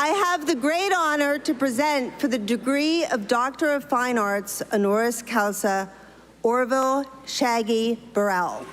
I have the great honor to present for the degree of Doctor of Fine Arts, honoris causa, Orville Shaggy Burrell.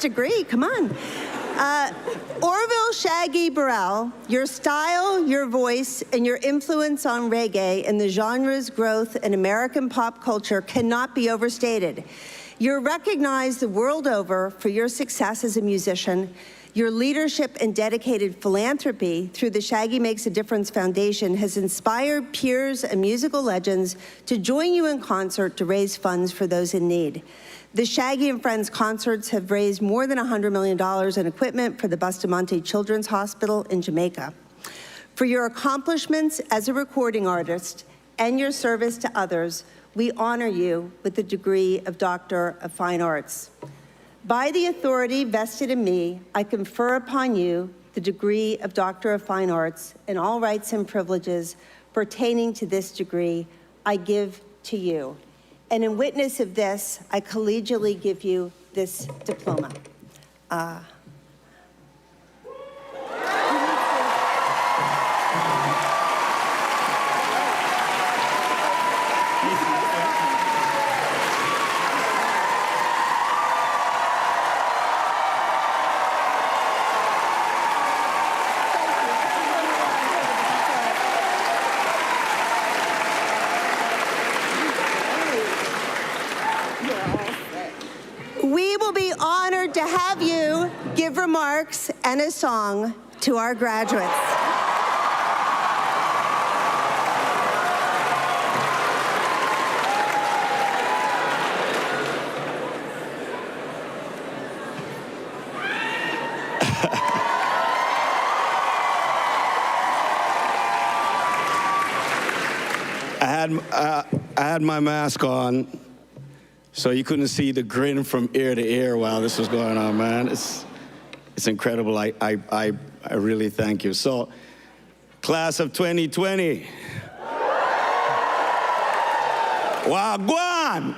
Degree, come on. Orville Shaggy Burrell, your style, your voice, and your influence on reggae and the genre's growth in American pop culture cannot be overstated. You're recognized the world over for your success as a musician. Your leadership and dedicated philanthropy through the Shaggy Makes a Difference Foundation has inspired peers and musical legends to join you in concert to raise funds for those in need. The Shaggy and Friends concerts have raised more than $100 million in equipment for the Bustamante Children's Hospital in Jamaica. For your accomplishments as a recording artist and your service to others, we honor you with the degree of Doctor of Fine Arts. By the authority vested in me, I confer upon you the degree of Doctor of Fine Arts and all rights and privileges pertaining to this degree I give to you. And in witness of this, I collegially give you this diploma. We will be honored to have you give remarks and a song to our graduates. I had my mask on, so you couldn't see the grin from ear to ear while this was going on, man. It's incredible. I really thank you. So, class of 2020. Wagwan!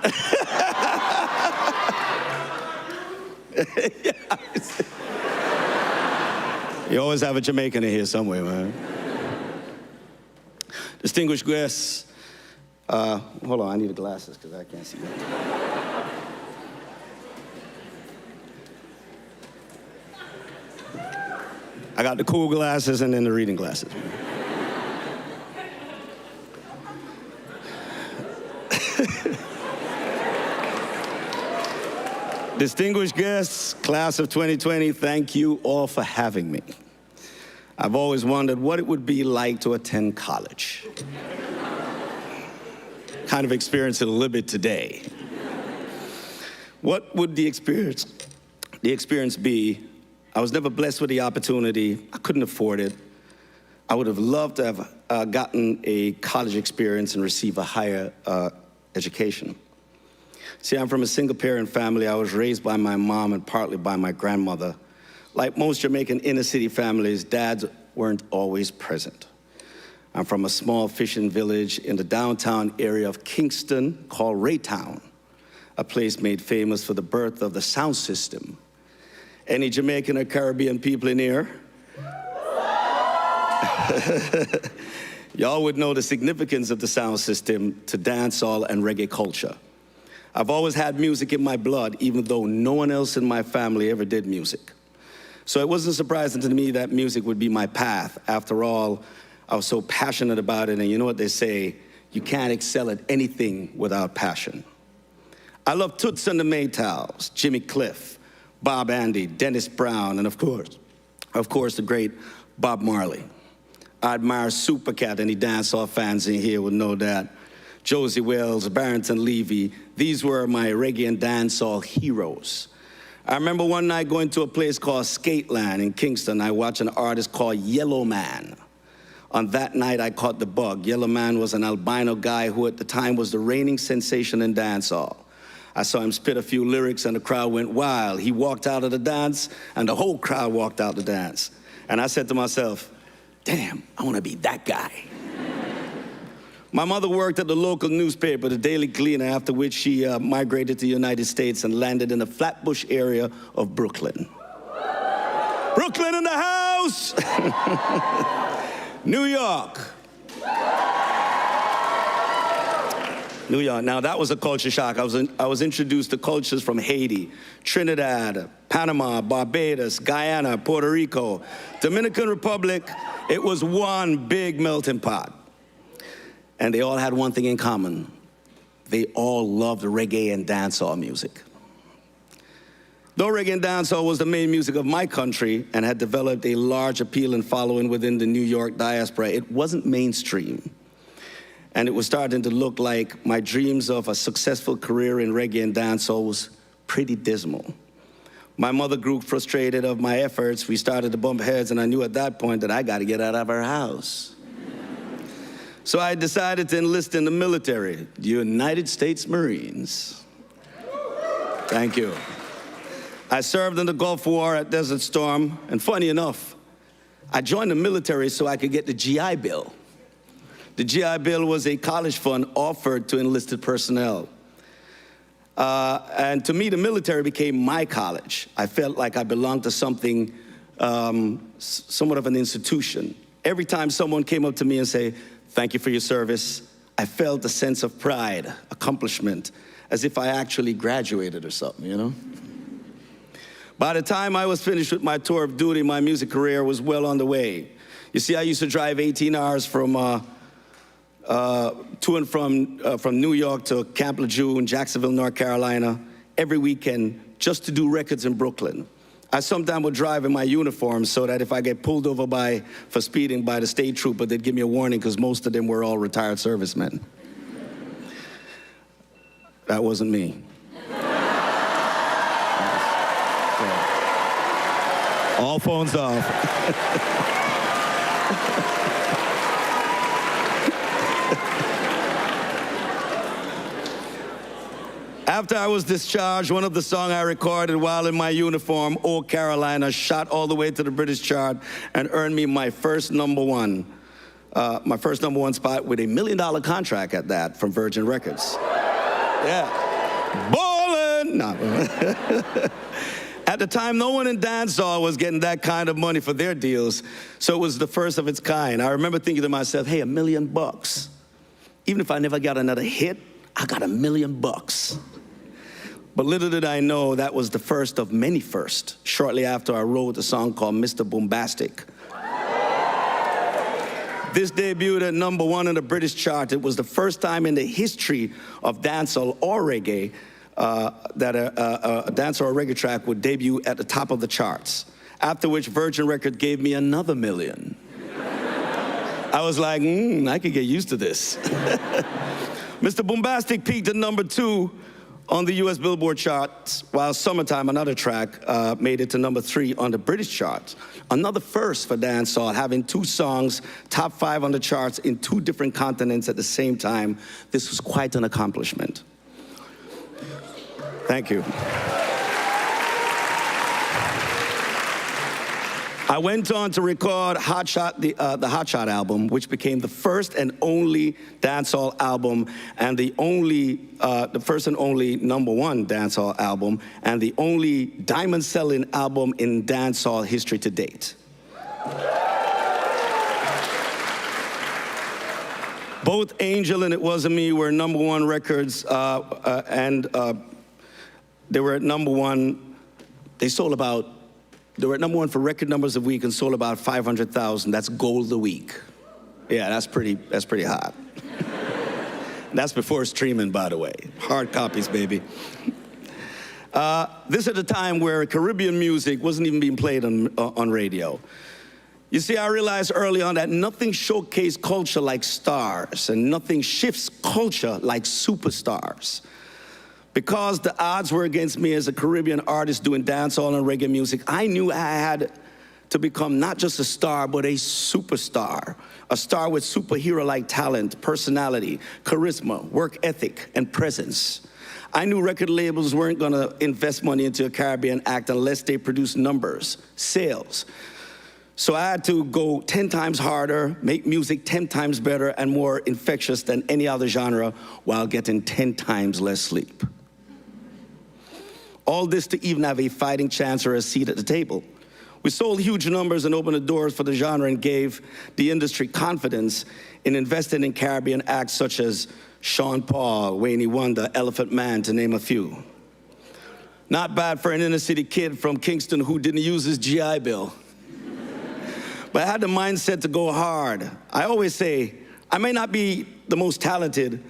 You always have a Jamaican in here somewhere, man. Distinguished guests, hold on, I need the glasses because I can't see that. I got the cool glasses and then the reading glasses. Distinguished guests, class of 2020, thank you all for having me. I've always wondered what it would be like to attend college. Kind of experience it a little bit today. What would the experience be? I was never blessed with the opportunity. I couldn't afford it. I would have loved to have gotten a college experience and receive a higher education. See, I'm from a single-parent family. I was raised by my mom and partly by my grandmother. Like most Jamaican inner-city families, dads weren't always present. I'm from a small fishing village in the downtown area of Kingston called Raytown, a place made famous for the birth of the sound system. Any Jamaican or Caribbean people in here? Y'all would know the significance of the sound system to dancehall and reggae culture. I've always had music in my blood, even though no one else in my family ever did music. So it wasn't surprising to me that music would be my path. After all, I was so passionate about it, and you know what they say, you can't excel at anything without passion. I love Toots and the Maytals, Jimmy Cliff, Bob Andy, Dennis Brown, and of course, the great Bob Marley. I admire Supercat, any dancehall fans in here would know that. Josie Wells, Barrington Levy. These were my reggae and dancehall heroes. I remember one night going to a place called Skateland in Kingston. I watched an artist called Yellow Man. On that night, I caught the bug. Yellow Man was an albino guy who at the time was the reigning sensation in dancehall. I saw him spit a few lyrics and the crowd went wild. He walked out of the dance and the whole crowd walked out the dance. And I said to myself, damn, I want to be that guy. My mother worked at the local newspaper, the Daily Gleaner, after which she migrated to the United States and landed in the Flatbush area of Brooklyn. Brooklyn in the house! New York. New York. Now, that was a culture shock. I was introduced to cultures from Haiti, Trinidad, Panama, Barbados, Guyana, Puerto Rico, Dominican Republic. It was one big melting pot. And they all had one thing in common. They all loved reggae and dancehall music. Though reggae and dancehall was the main music of my country and had developed a large appeal and following within the New York diaspora, it wasn't mainstream. And it was starting to look like my dreams of a successful career in reggae and dancehall was pretty dismal. My mother grew frustrated of my efforts. We started to bump heads, and I knew at that point that I got to get out of her house. So I decided to enlist in the military, the United States Marines. Thank you. I served in the Gulf War at Desert Storm, and funny enough, I joined the military so I could get the GI Bill. The GI Bill was a college fund offered to enlisted personnel. And to me, the military became my college. I felt like I belonged to something, somewhat of an institution. Every time someone came up to me and said, "Thank you for your service," I felt a sense of pride, accomplishment, as if I actually graduated or something, you know? By the time I was finished with my tour of duty, my music career was well on the way. You see, I used to drive 18 hours from to and from New York to Camp Lejeune, Jacksonville, North Carolina, every weekend just to do records in Brooklyn. I sometimes would drive in my uniform so that if I get pulled over for speeding by the state trooper, they'd give me a warning because most of them were all retired servicemen. That wasn't me. All phones off. After I was discharged, one of the songs I recorded while in my uniform, "Oh Carolina," shot all the way to the British chart and earned me my first number one spot with $1 million contract at that from Virgin Records. Yeah. Ballin'! No. At the time, no one in dancehall was getting that kind of money for their deals, so it was the first of its kind. I remember thinking to myself, hey, $1 million. Even if I never got another hit, I got $1 million. But little did I know that was the first of many firsts. Shortly after, I wrote a song called Mr. Boombastic. This debuted at number 1 in the British chart. It was the first time in the history of dancehall or reggae that a dancehall or reggae track would debut at the top of the charts. After which Virgin Records gave me another $1 million. I was like, I could get used to this. Mr. Boombastic peaked at number 2 on the US Billboard charts, while Summertime, another track, made it to number 3 on the British charts. Another first for dancehall, having 2 songs top 5 on the charts in 2 different continents at the same time. This was quite an accomplishment. Thank you. I went on to record Hot Shot, the Hot Shot album, which became the first and only dancehall album, and the first and only #1 dancehall album, and the only diamond-selling album in dancehall history to date. Both Angel and It Wasn't Me were #1 records, and they were at #1. They were at #1 for record numbers a week and sold about 500,000. That's gold a week. Yeah, that's pretty hot. That's before streaming, by the way. Hard copies, baby. This at a time where Caribbean music wasn't even being played on radio. You see, I realized early on that nothing showcased culture like stars, and nothing shifts culture like superstars. Because the odds were against me as a Caribbean artist doing dancehall and reggae music, I knew I had to become not just a star, but a superstar. A star with superhero-like talent, personality, charisma, work ethic, and presence. I knew record labels weren't gonna invest money into a Caribbean act unless they produced numbers, sales. So I had to go 10 times harder, make music 10 times better and more infectious than any other genre while getting 10 times less sleep. All this to even have a fighting chance or a seat at the table. We sold huge numbers and opened the doors for the genre and gave the industry confidence in investing in Caribbean acts such as Sean Paul, Wayne Wonder, Elephant Man, to name a few. Not bad for an inner city kid from Kingston who didn't use his GI Bill. But I had the mindset to go hard. I always say, I may not be the most talented,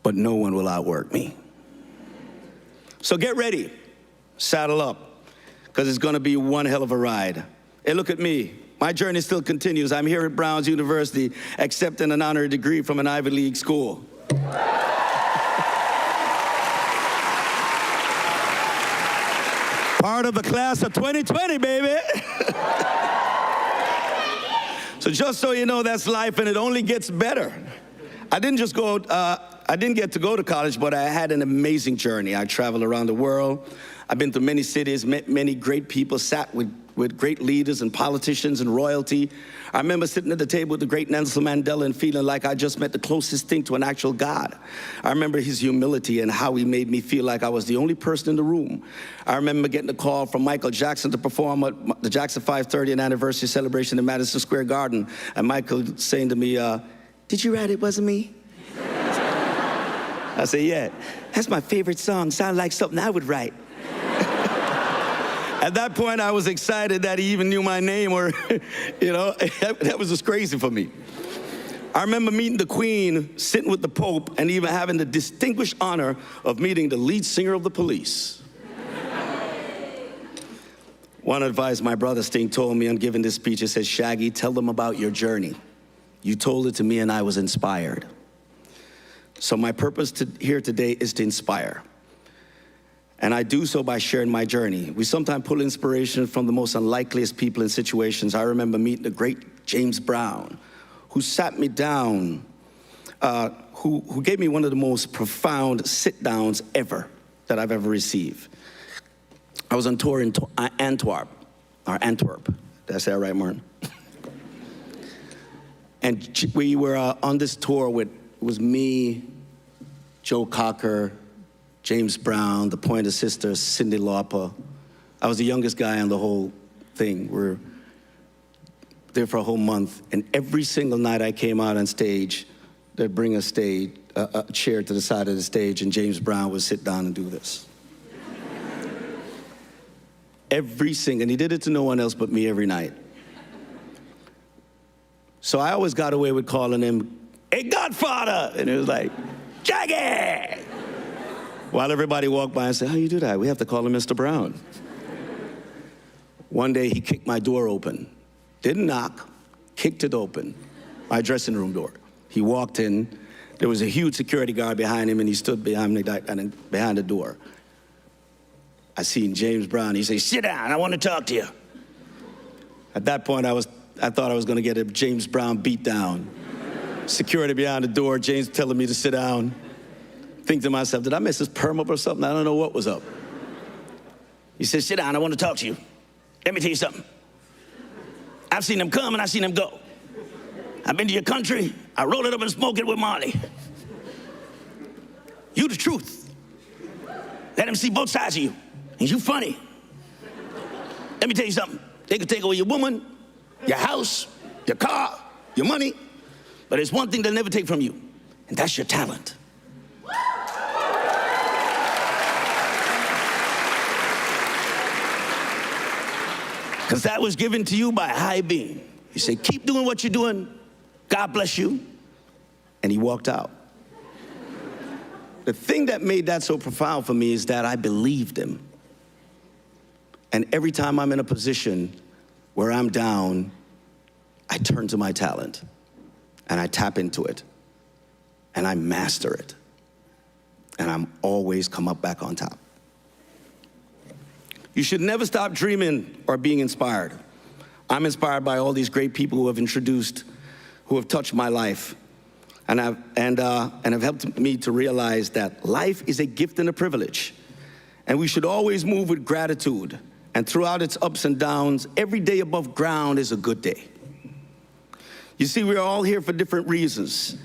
but no one will outwork me. So get ready, saddle up, because it's gonna be one hell of a ride. Hey, look at me. My journey still continues. I'm here at Brown's University, accepting an honorary degree from an Ivy League school. Part of the class of 2020, baby. So just so you know, that's life, and it only gets better. I didn't get to go to college, but I had an amazing journey. I traveled around the world. I've been to many cities, met many great people, sat with great leaders and politicians and royalty. I remember sitting at the table with the great Nelson Mandela and feeling like I just met the closest thing to an actual God. I remember his humility and how he made me feel like I was the only person in the room. I remember getting a call from Michael Jackson to perform at the Jackson 530th anniversary celebration in Madison Square Garden. And Michael saying to me, did you write It Wasn't Me? I said, yeah, that's my favorite song. Sounded like something I would write. At that point, I was excited that he even knew my name, or, you know, that was just crazy for me. I remember meeting the Queen, sitting with the Pope, and even having the distinguished honor of meeting the lead singer of the Police. One advice my brother Sting told me on giving this speech, he said, Shaggy, tell them about your journey. You told it to me and I was inspired. So my purpose here today is to inspire. And I do so by sharing my journey. We sometimes pull inspiration from the most unlikeliest people and situations. I remember meeting the great James Brown, who sat me down, who gave me one of the most profound sit-downs ever that I've ever received. I was on tour in Antwerp. Did I say that right, Martin? And we were on this tour with, it was me, Joe Cocker, James Brown, the Pointer Sisters, Cyndi Lauper. I was the youngest guy on the whole thing. We're there for a whole month, and every single night I came out on stage, they'd bring a chair to the side of the stage, and James Brown would sit down and do this. And he did it to no one else but me every night. So I always got away with calling him, hey, Godfather, and it was like, Shaggy! While everybody walked by and said, how you do that? We have to call him Mr. Brown. One day he kicked my door open. Didn't knock, kicked it open, my dressing room door. He walked in, there was a huge security guard behind him, and he stood behind the door. I seen James Brown, he said, sit down, I want to talk to you. At that point, I thought I was gonna get a James Brown beat down. Security behind the door, James telling me to sit down. Think to myself, did I mess his perm up or something? I don't know what was up. He said, sit down, I want to talk to you. Let me tell you something. I've seen them come and I've seen them go. I've been to your country, I roll it up and smoke it with Marley. You the truth. Let them see both sides of you. And you funny. Let me tell you something. They could take away your woman, your house, your car, your money, but there's one thing they'll never take from you, and that's your talent. Because that was given to you by a high being. He said, keep doing what you're doing. God bless you. And he walked out. The thing that made that so profound for me is that I believed him. And every time I'm in a position where I'm down, I turn to my talent and I tap into it and I master it. And I'm always come up back on top. You should never stop dreaming or being inspired. I'm inspired by all these great people who have touched my life, and have helped me to realize that life is a gift and a privilege, and we should always move with gratitude. And throughout its ups and downs, every day above ground is a good day. You see, we're all here for different reasons,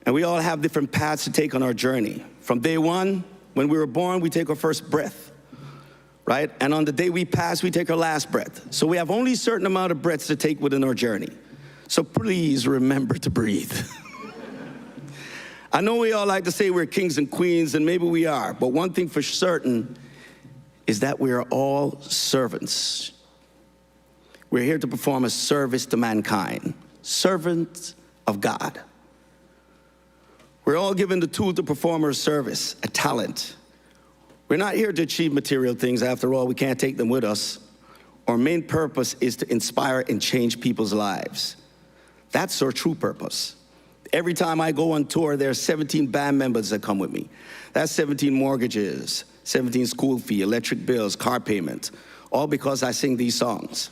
and we all have different paths to take on our journey. From day one, when we were born, we take our first breath, right? And on the day we pass, we take our last breath. So we have only a certain amount of breaths to take within our journey. So please remember to breathe. I know we all like to say we're kings and queens, and maybe we are, but one thing for certain is that we are all servants. We're here to perform a service to mankind, servants of God. We're all given the tool to perform our service, a talent. We're not here to achieve material things. After all, we can't take them with us. Our main purpose is to inspire and change people's lives. That's our true purpose. Every time I go on tour, there are 17 band members that come with me. That's 17 mortgages, 17 school fee, electric bills, car payments, all because I sing these songs.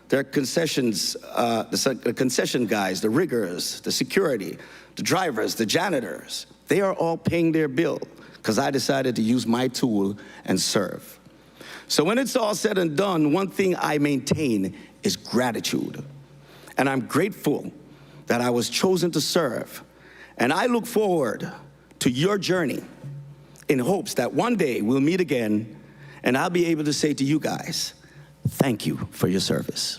There are concessions, the concession guys, the riggers, the security, the drivers, the janitors. They are all paying their bill because I decided to use my tool and serve. So when it's all said and done, one thing I maintain is gratitude. And I'm grateful that I was chosen to serve. And I look forward to your journey in hopes that one day we'll meet again and I'll be able to say to you guys, thank you for your service.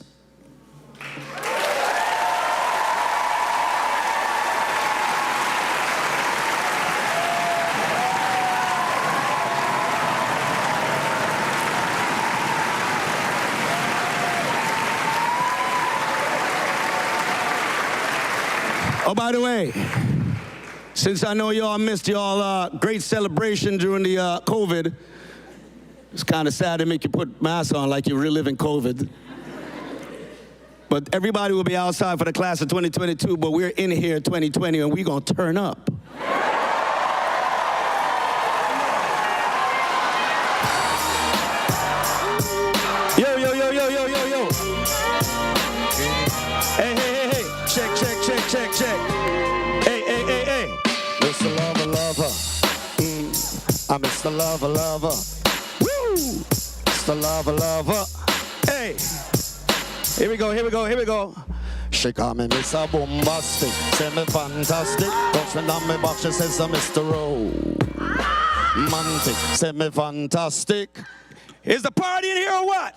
Oh, by the way, since I know y'all missed y'all great celebration during the COVID, it's kind of sad to make you put masks on like you're reliving COVID. But everybody will be outside for the class of 2022, but we're in here 2020 and we're gonna turn up. Yo, yo, yo, yo, yo, yo, yo. Hey, hey, hey, hey. Check, check, check, check, check. Hey, hey, hey, hey. Mr. Lover, lover. I'm Mr. Lover, lover. Woo! Mr. Lover, lover. Hey. Here we go, here we go, here we go. She call me Mr. Bombastic, say me fantastic. Touch me down me back, she says I'm Mr. Romantic, say me fantastic. Is the party in here or what?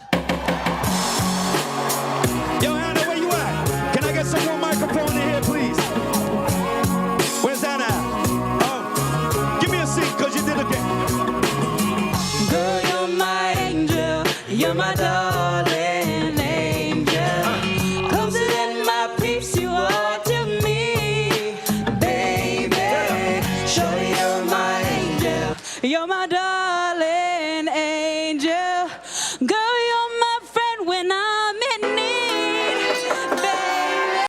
Yo, Hannah, where you at? Can I get some more microphone in here, please? Where's that at? Oh, give me a seat, because you did it again. Girl, you're my angel, you're my darling angel. Closer than my peeps, you are to me, baby. Surely you're my angel, you're my darling angel. Girl, you're my friend when I'm in need, baby.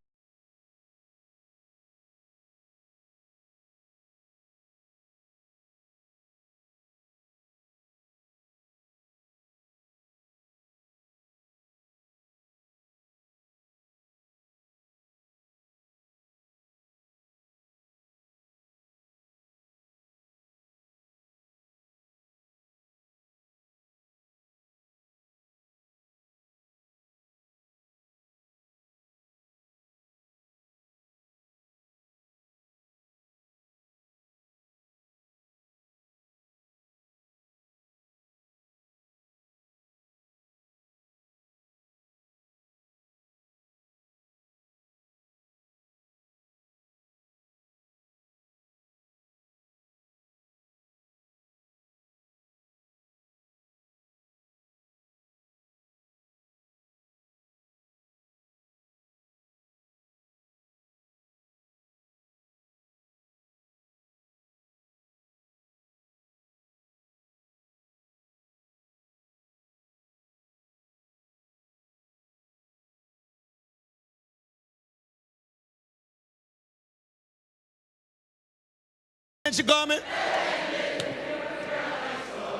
Garment.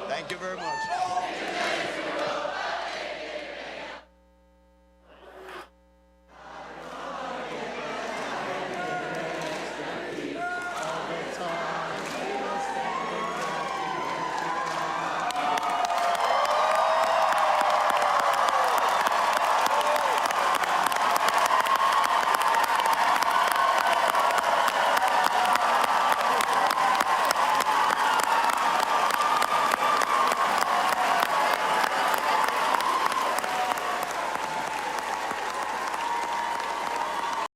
Thank you very much.